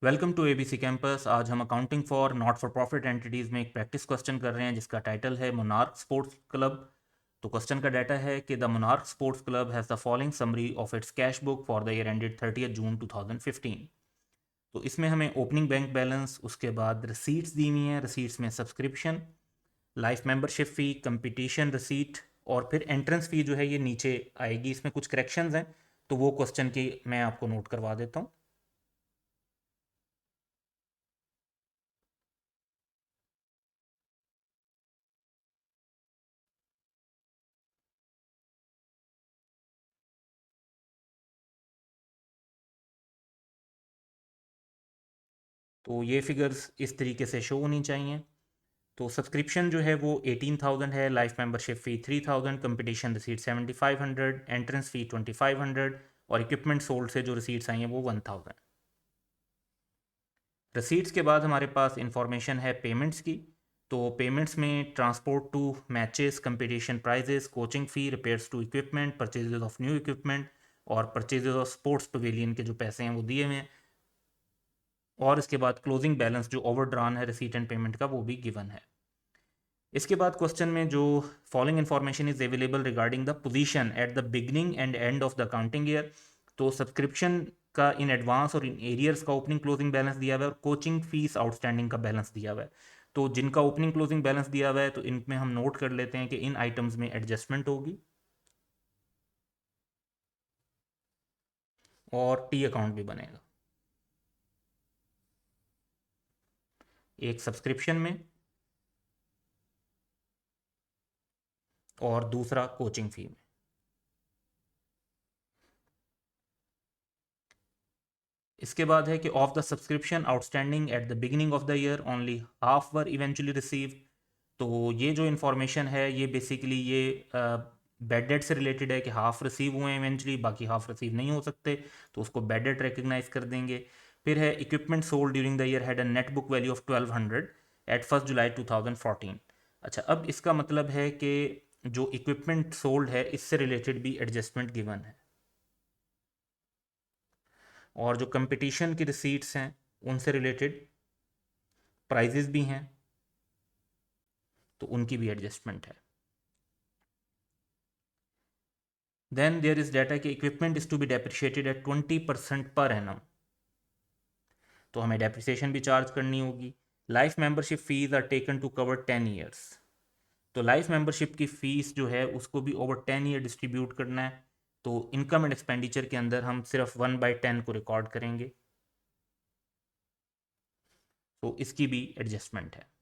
Welcome to ABC campus. आज हम accounting for not for profit entities में एक प्रैक्टिस क्वेश्चन कर रहे हैं जिसका टाइटल है मोनार्क स्पोर्ट्स क्लब। तो क्वेश्चन का डाटा है कि the monarch sports club has the following summary of its cash book for the year ended 30 जून 2015। तो इसमें हमें ओपनिंग बैंक बैलेंस, उसके बाद रिसीट्स दी हुई हैं। रिसीट्स में सब्सक्रिप्शन, लाइफ मेंबरशिप फ़ी, कंपटीशन रिसीट और फिर एंट्रेंस फ़ी जो है ये नीचे आएगी। इसमें कुछ करेक्शंस हैं तो वो क्वेश्चन की मैं आपको नोट करवा देता हूँ। तो ये फिगर्स इस तरीके से शो होनी चाहिए। तो सब्सक्रिप्शन जो है वो 18,000 है, लाइफ मेंबरशिप फ़ी 3,000, कंपटीशन रिसीट 7,500, एंट्रेंस फ़ी 2,500 और इक्विपमेंट सोल्ड से जो रिसीट्स आई हैं वो 1,000। रिसीट्स के बाद हमारे पास इंफॉर्मेशन है पेमेंट्स की। तो पेमेंट्स में transport to matches, competition prizes, coaching fee, repairs to equipment, purchases of new equipment और परचेजेस ऑफ स्पोर्ट्स पवेलियन के जो पैसे हैं वो दिए हुए हैं। और इसके बाद क्लोजिंग बैलेंस जो ओवरड्रॉन है रिसीट एंड पेमेंट का वो भी गिवन है। इसके बाद क्वेश्चन में जो following information is available regarding the position at the beginning and end of the accounting year. तो सब्सक्रिप्शन का इन एडवांस और इन एरियर्स का ओपनिंग क्लोजिंग बैलेंस दिया हुआ है और कोचिंग फीस आउटस्टैंडिंग का बैलेंस दिया हुआ है। तो जिनका ओपनिंग क्लोजिंग बैलेंस दिया हुआ है तो इनमें हम नोट कर लेते हैं कि इन आइटम्स में एडजस्टमेंट होगी और टी अकाउंट भी बनेगा, एक सब्सक्रिप्शन में और दूसरा कोचिंग फी में। इसके बाद है कि of the subscription outstanding at the beginning of the year only half were eventually receive. तो ये जो इन्फॉर्मेशन है ये बेसिकली ये बैड डेट से रिलेटेड है कि हाफ रिसीव हुए हैं इवेंचुअली, बाकी हाफ रिसीव नहीं हो सकते, तो उसको बैड डेट रिकग्नाइज कर देंगे। फिर है equipment sold during the year had a net book value of 1200 at 1 July 2014। अच्छा, अब इसका मतलब है कि जो इक्विपमेंट सोल्ड है इससे रिलेटेड भी एडजस्टमेंट गिवन है और जो कंपटीशन की रिसीट्स हैं उनसे रिलेटेड प्राइजेस भी हैं तो उनकी भी एडजस्टमेंट है। देन देयर इज डाटा कि equipment is to be depreciated at 20% per annum, तो हमें डेप्रिसिएशन भी चार्ज करनी होगी। Life membership fees are taken to cover 10 years, तो लाइफ मेंबरशिप की फीस जो है उसको भी ओवर 10 ईयर डिस्ट्रीब्यूट करना है। तो इनकम एंड एक्सपेंडिचर के अंदर हम सिर्फ 1/10 को रिकॉर्ड करेंगे, तो इसकी भी एडजस्टमेंट है।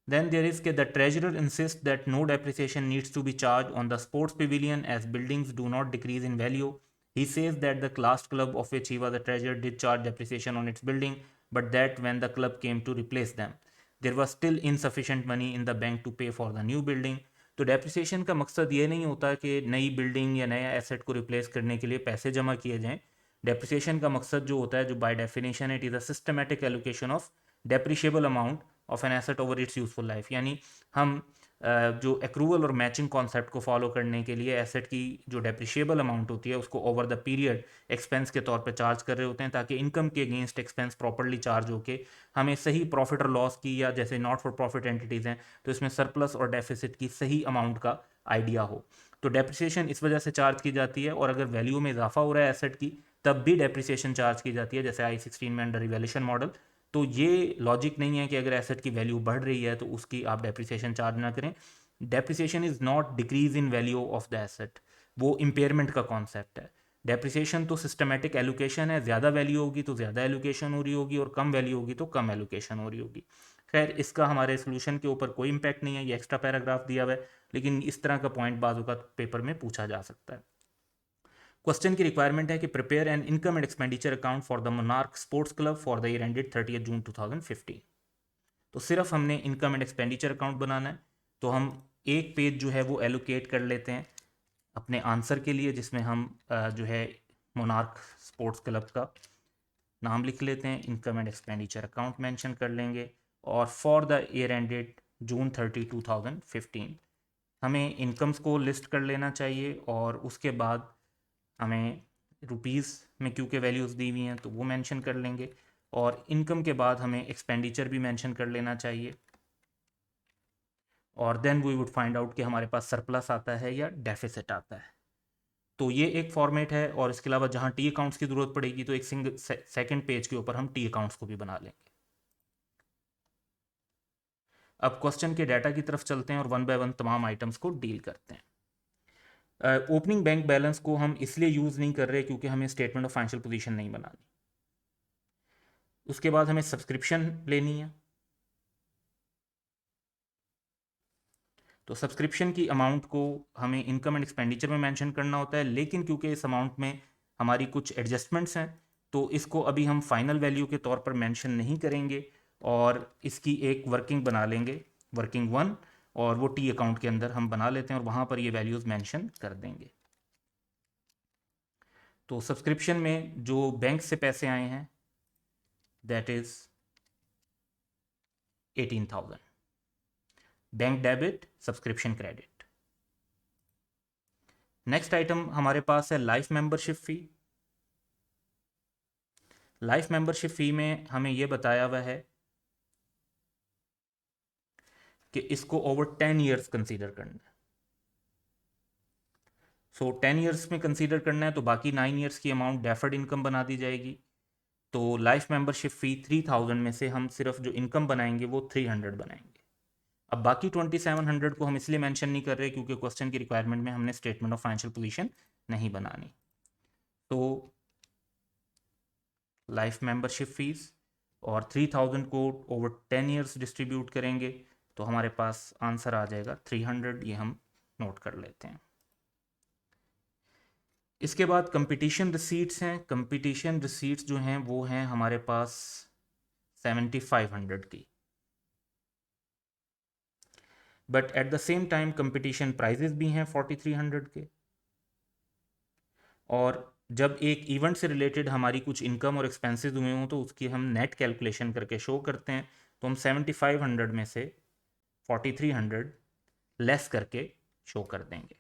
Then there is that the treasurer insists that no depreciation needs to be charged on the sports pavilion as buildings do not decrease in value. He says that the last club of which he was the treasurer did charge depreciation on its building, but that when the club came to replace them, there was still insufficient money in the bank to pay for the new building. तो depreciation का मकसद ये नहीं होता कि नई building या नया एसेट को रिप्लेस करने के लिए पैसे जमा किए जाएं। डेप्रिसिएशन का मकसद जो होता है, जो by definition it is a systematic allocation of depreciable amount of an asset over it's useful life. यानी हम जो एक्रूवल और मैचिंग कॉन्सेप्ट को फॉलो करने के लिए एसेट की जो डेप्रिशिएबल अमाउंट होती है उसको ओवर द पीरियड एक्सपेंस के तौर पे चार्ज कर रहे होते हैं, ताकि इनकम के अगेंस्ट एक्सपेंस प्रॉपर्ली चार्ज होके हमें सही प्रॉफिट और लॉस की, या जैसे नॉट फॉर प्रॉफिट एंटिटीज़ हैं तो इसमें सरप्लस और डेफिसिट की सही अमाउंट का आइडिया हो। तो डेप्रिसिएशन इस वजह से चार्ज की जाती है, और अगर वैल्यू में इजाफा हो रहा है एसेट की तब भी डेप्रिसिएशन चार्ज की जाती है, जैसे I-16 में अंडर रिवैल्यूएशन मॉडल। तो ये लॉजिक नहीं है कि अगर एसेट की वैल्यू बढ़ रही है तो उसकी आप डेप्रिसिएशन चार्ज ना करें। Depreciation is not decrease in value of the asset, वो इम्पेयरमेंट का कॉन्सेप्ट है। डेप्रिसिएशन तो सिस्टमेटिक एलोकेशन है, ज़्यादा वैल्यू होगी तो ज़्यादा एलोकेशन हो रही होगी और कम वैल्यू होगी तो कम एलोकेशन हो रही होगी। खैर, इसका हमारे सोल्यूशन के ऊपर कोई इम्पैक्ट नहीं है, ये एक्स्ट्रा पैराग्राफ दिया हुआ है, लेकिन इस तरह का पॉइंट बाजू का पेपर में पूछा जा सकता है। क्वेश्चन की रिक्वायरमेंट है कि prepare an income and expenditure account for the monarch sports club for the year ended 30 जून 2015। तो सिर्फ हमने इनकम एंड एक्सपेंडिचर अकाउंट बनाना है, तो हम एक पेज जो है वो एलोकेट कर लेते हैं अपने आंसर के लिए, जिसमें हम जो है मोनार्क स्पोर्ट्स क्लब का नाम लिख लेते हैं, income and expenditure account mention कर लेंगे और फॉर द ईयर एंडेड जून 30 2015 हमें इनकम्स को लिस्ट कर लेना चाहिए और उसके बाद हमें रुपीज़ में क्योंकि वैल्यूज़ दी हुई हैं तो वो मेंशन कर लेंगे, और इनकम के बाद हमें एक्सपेंडिचर भी मेंशन कर लेना चाहिए, और then we would find out कि हमारे पास सरप्लस आता है या डेफिसिट आता है। तो ये एक फॉर्मेट है, और इसके अलावा जहाँ टी अकाउंट्स की ज़रूरत पड़ेगी तो एक सिंगल सेकेंड पेज के ऊपर हम टी अकाउंट्स को भी बना लेंगे। अब क्वेश्चन के डाटा की तरफ चलते हैं और वन बाय वन तमाम आइटम्स को डील करते हैं। ओपनिंग बैंक बैलेंस को हम इसलिए यूज़ नहीं कर रहे क्योंकि हमें स्टेटमेंट ऑफ फाइनेंशियल पोजीशन नहीं बनानी। उसके बाद हमें सब्सक्रिप्शन लेनी है, तो सब्सक्रिप्शन की अमाउंट को हमें इनकम एंड एक्सपेंडिचर में मेंशन करना होता है, लेकिन क्योंकि इस अमाउंट में हमारी कुछ एडजस्टमेंट्स हैं तो इसको अभी हम फाइनल वैल्यू के तौर पर मेंशन नहीं करेंगे, और इसकी एक वर्किंग बना लेंगे, वर्किंग वन, और वो टी अकाउंट के अंदर हम बना लेते हैं और वहाँ पर ये वैल्यूज़ मेंशन कर देंगे। तो सब्सक्रिप्शन में जो बैंक से पैसे आए हैं that is 18,000, bank debit, subscription credit. Next item हमारे पास है लाइफ मेंबरशिप फ़ी। लाइफ मेंबरशिप फ़ी में हमें यह बताया हुआ है कि इसको ओवर 10 ईयर्स कंसीडर करना है। सो 10 ईयर्स में कंसीडर करना है तो बाकी 9 ईयर्स की अमाउंट डेफर्ड इनकम बना दी जाएगी। तो लाइफ मेंबरशिप फ़ी 3,000 में से हम सिर्फ जो इनकम बनाएंगे वो 300 बनाएंगे। अब बाकी 2700 को हम इसलिए मेंशन नहीं कर रहे क्योंकि क्वेश्चन की रिक्वायरमेंट में हमने स्टेटमेंट ऑफ फाइनेंशियल पोजीशन नहीं बनानी। तो लाइफ मेंबरशिप फीस और 3000 को ओवर 10 ईयर्स डिस्ट्रीब्यूट करेंगे तो हमारे पास आंसर आ जाएगा 300। ये हम नोट कर लेते हैं। इसके बाद कंपटीशन रिसीट्स हैं। कंपटीशन रिसीट्स जो हैं वो हैं हमारे पास 7500 की, but at the same time competition prizes भी हैं 4300 के। और जब एक इवेंट से रिलेटेड हमारी कुछ इनकम और एक्सपेंसेस हुए हों तो उसकी हम नेट कैलकुलेशन करके शो करते हैं, तो हम 7500 में से 4300 लेस करके शो कर देंगे।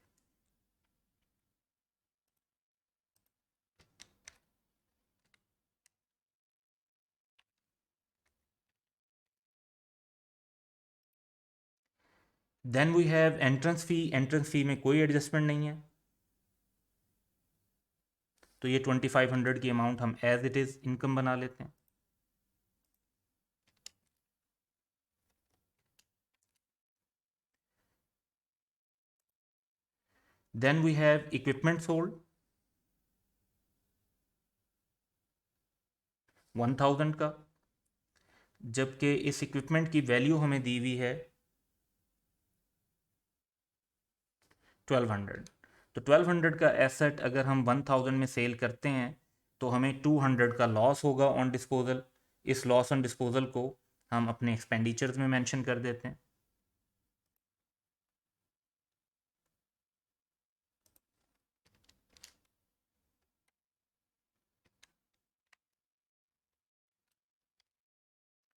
Then we have entrance fee. Entrance fee में कोई एडजस्टमेंट नहीं है, तो ये 2500 की अमाउंट हम एज इट इज़ इनकम बना लेते हैं। Then we have equipment sold 1000 का, जबकि इस इक्विपमेंट की वैल्यू हमें दी हुई है 1200। तो 1200 का एसेट अगर हम 1000 में सेल करते हैं तो हमें 200 का लॉस होगा ऑन डिस्पोजल। इस लॉस ऑन डिस्पोजल को हम अपने एक्सपेंडिचर्स में मेंशन कर देते हैं।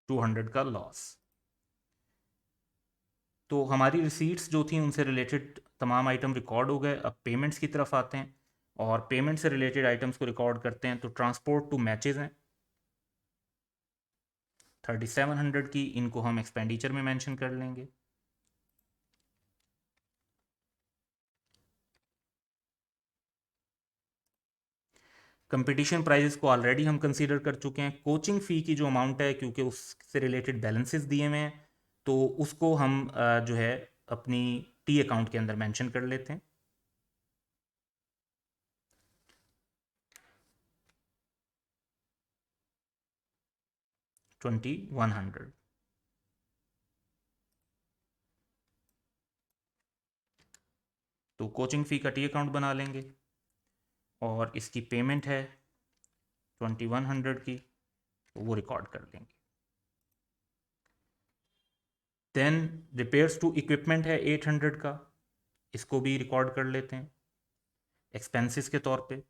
$200 का लॉस। तो हमारी रिसीट्स जो थी उनसे रिलेटेड तमाम आइटम रिकॉर्ड हो गए। अब पेमेंट्स की तरफ आते हैं और पेमेंट से रिलेटेड आइटम्स को रिकॉर्ड करते हैं। तो ट्रांसपोर्ट टू मैचेस हैं 3700 की, इनको हम एक्सपेंडिचर में मेंशन कर लेंगे। कंपटीशन प्राइजेस को ऑलरेडी हम कंसीडर कर चुके हैं। कोचिंग फ़ी की जो अमाउंट है क्योंकि उससे रिलेटेड बैलेंसेस दिए हुए हैं तो उसको हम जो है अपनी टी अकाउंट के अंदर मेंशन कर लेते हैं। $2100। तो कोचिंग फ़ी का टी अकाउंट बना लेंगे और इसकी पेमेंट है 2100 की, तो वो रिकॉर्ड कर देंगे। देन रिपेयर्स टू इक्विपमेंट है 800 का, इसको भी रिकॉर्ड कर लेते हैं एक्सपेंसेस के तौर पे।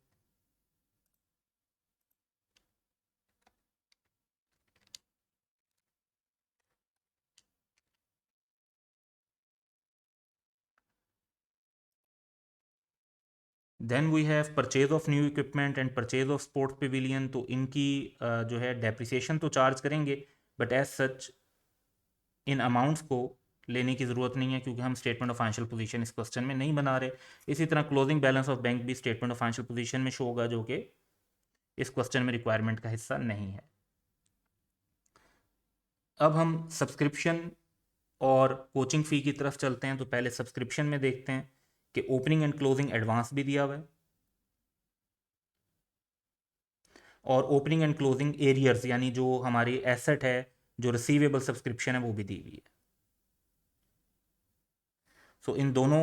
Then we have purchase of new equipment and purchase of sports pavilion. तो इनकी जो है डेप्रिसिएशन तो चार्ज करेंगे, but as such in amounts को लेने की ज़रूरत नहीं है, क्योंकि हम स्टेटमेंट ऑफ फाइनेंशियल पोजीशन इस क्वेश्चन में नहीं बना रहे। इसी तरह क्लोजिंग बैलेंस ऑफ बैंक भी स्टेटमेंट ऑफ फाइनेंशियल पोजीशन में शो होगा, जो कि इस क्वेश्चन में रिक्वायरमेंट का हिस्सा नहीं है। अब हम सब्सक्रिप्शन और कोचिंग फ़ी की तरफ चलते हैं। तो पहले सब्सक्रिप्शन में देखते हैं कि ओपनिंग एंड क्लोजिंग एडवांस भी दिया हुआ है, और ओपनिंग एंड क्लोजिंग एरियर्स यानी जो हमारी एसेट है, जो रिसीवेबल सब्सक्रिप्शन है, वो भी दी हुई है। सो इन दोनों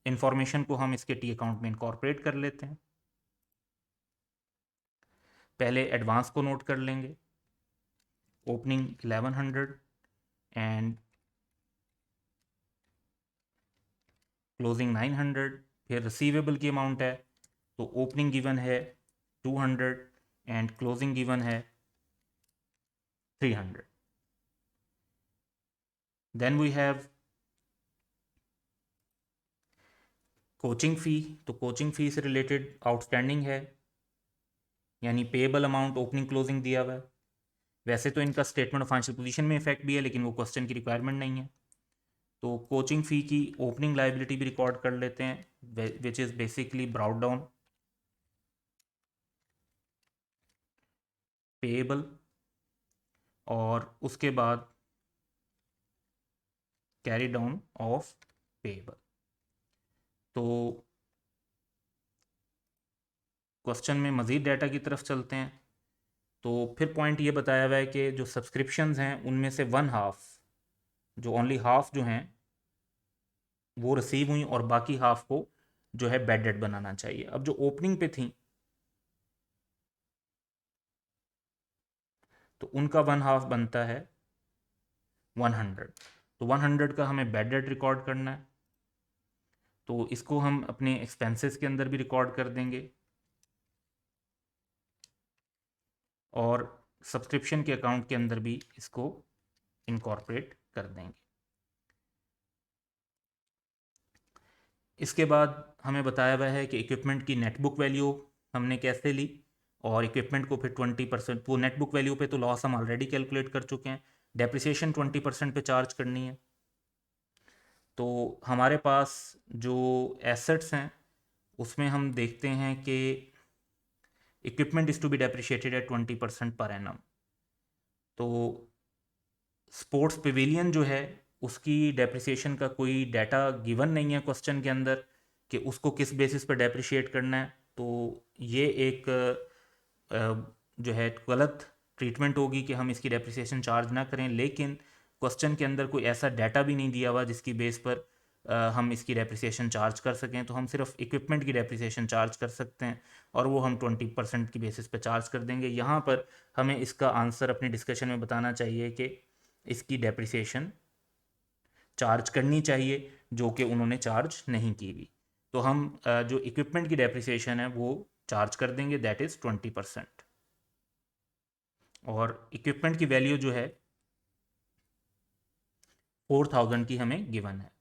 इंफॉर्मेशन को हम इसके टी अकाउंट में इनकॉर्पोरेट कर लेते हैं। पहले एडवांस को नोट कर लेंगे, ओपनिंग 1100 एंड क्लोजिंग 900। फिर रिसीवेबल की अमाउंट है, तो ओपनिंग गिवन है 200 एंड क्लोजिंग गिवन है 300। देन वी हैव कोचिंग फ़ी। तो कोचिंग फ़ी से रिलेटेड आउटस्टैंडिंग है, यानी पेएबल अमाउंट ओपनिंग क्लोजिंग दिया हुआ है। वैसे तो इनका स्टेटमेंट ऑफ फाइनेंशियल पोजीशन में इफेक्ट भी है, लेकिन वो क्वेश्चन की रिक्वायरमेंट नहीं है। तो कोचिंग फ़ी की ओपनिंग लाइबिलिटी भी रिकॉर्ड कर लेते हैं, which is basically brought down payable, और उसके बाद कैरी डाउन ऑफ पेएबल। तो क्वेश्चन में मज़ीद डाटा की तरफ चलते हैं। तो फिर पॉइंट ये बताया हुआ है कि जो सब्सक्रिप्शंस हैं उनमें से 1/2, जो ओनली हाफ जो हैं वो रिसीव हुई, और बाकी हाफ को जो है बैड डेट बनाना चाहिए। अब जो ओपनिंग पे थी तो उनका 1/2 बनता है 100। तो 100 का हमें बैड डेट रिकॉर्ड करना है, तो इसको हम अपने एक्सपेंसेस के अंदर भी रिकॉर्ड कर देंगे और सब्सक्रिप्शन के अकाउंट के अंदर भी इसको इनकॉर्पोरेट कर देंगे। इसके बाद हमें बताया हुआ है कि इक्विपमेंट की नेट बुक वैल्यू हमने कैसे ली, और इक्विपमेंट को फिर 20%, वो नेट बुक वैल्यू पे तो लॉस हम ऑलरेडी कैलकुलेट कर चुके हैं, डेप्रिसिएशन 20% पे चार्ज करनी है। तो हमारे पास जो एसेट्स हैं उसमें हम देखते हैं कि equipment is to be depreciated at 20% per annum. तो स्पोर्ट्स पेविलियन जो है उसकी डेप्रिसिएशन का कोई डाटा गिवन नहीं है क्वेश्चन के अंदर कि उसको किस बेसिस पर डेप्रिशिएट करना है। तो ये एक जो है गलत ट्रीटमेंट होगी कि हम इसकी डेप्रिसिएशन चार्ज ना करें, लेकिन क्वेश्चन के अंदर कोई ऐसा डाटा भी नहीं दिया हुआ जिसकी बेस पर हम इसकी डेप्रिसिएशन चार्ज कर सकें। तो हम सिर्फ इक्विपमेंट की डेप्रिसिएशन चार्ज कर सकते हैं, और वो हम 20% की बेसिस पे चार्ज कर देंगे। यहाँ पर हमें इसका आंसर अपनी डिस्कशन में बताना चाहिए कि इसकी डेप्रिसिएशन चार्ज करनी चाहिए, जो कि उन्होंने चार्ज नहीं की हुई। तो हम जो इक्विपमेंट की डेप्रिसिएशन है वो चार्ज कर देंगे, दैट इज़ 20%। और इक्विपमेंट की वैल्यू जो है 4000 की हमें गिवन है।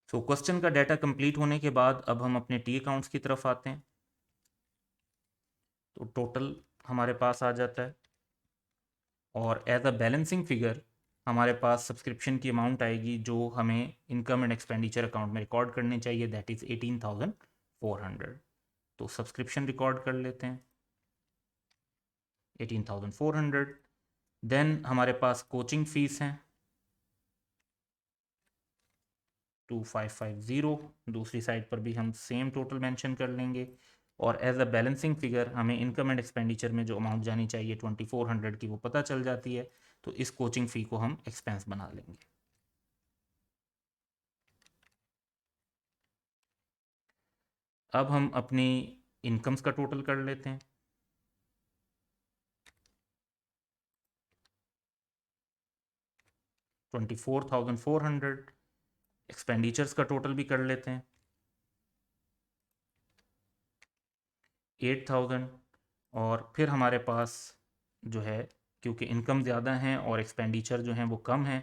सो क्वेश्चन का डाटा कंप्लीट होने के बाद अब हम अपने टी अकाउंट्स की तरफ आते हैं। तो टोटल हमारे पास आ जाता है, और एज अ बैलेंसिंग फिगर हमारे पास सब्सक्रिप्शन की अमाउंट आएगी जो हमें इनकम एंड एक्सपेंडिचर अकाउंट में रिकॉर्ड करनी चाहिए, दैट इज़ 18,400। तो सब्सक्रिप्शन रिकॉर्ड कर लेते हैं 18,400। देन हमारे पास कोचिंग फीस हैं 2550। दूसरी साइड पर भी हम सेम टोटल मेंशन कर लेंगे, और एज अ बैलेंसिंग फिगर हमें इनकम एंड एक्सपेंडिचर में जो अमाउंट जानी चाहिए 2400 की वो पता चल जाती है। तो इस कोचिंग फ़ी को हम एक्सपेंस बना लेंगे। अब हम अपनी इनकम्स का टोटल कर लेते हैं। $24,400। एक्सपेंडिचर्स का टोटल भी कर लेते हैं 8,000। और फिर हमारे पास जो है क्योंकि इनकम ज़्यादा है और एक्सपेंडिचर जो हैं वो कम है,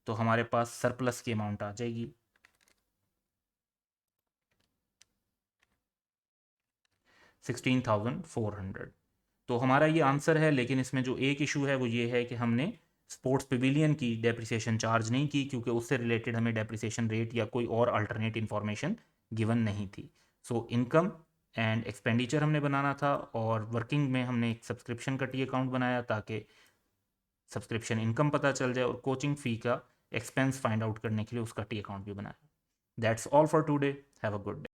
तो हमारे पास सरप्लस की अमाउंट आ जाएगी 16,400। तो हमारा ये आंसर है, लेकिन इसमें जो एक इशू है वो ये है कि हमने स्पोर्ट्स पवेलियन की डेप्रिसिएशन चार्ज नहीं की, क्योंकि उससे रिलेटेड हमें डेप्रिसिएशन रेट या कोई और अल्टरनेट इन्फॉर्मेशन गिवन नहीं थी। सो इनकम एंड एक्सपेंडिचर हमने बनाना था, और वर्किंग में हमने एक सब्सक्रिप्शन का टी अकाउंट बनाया ताकि सब्सक्रिप्शन इनकम पता चल जाए, और कोचिंग फ़ी का एक्सपेंस फाइंड आउट करने के लिए उसका टी अकाउंट भी बनाया। That's all for today. Have a good day.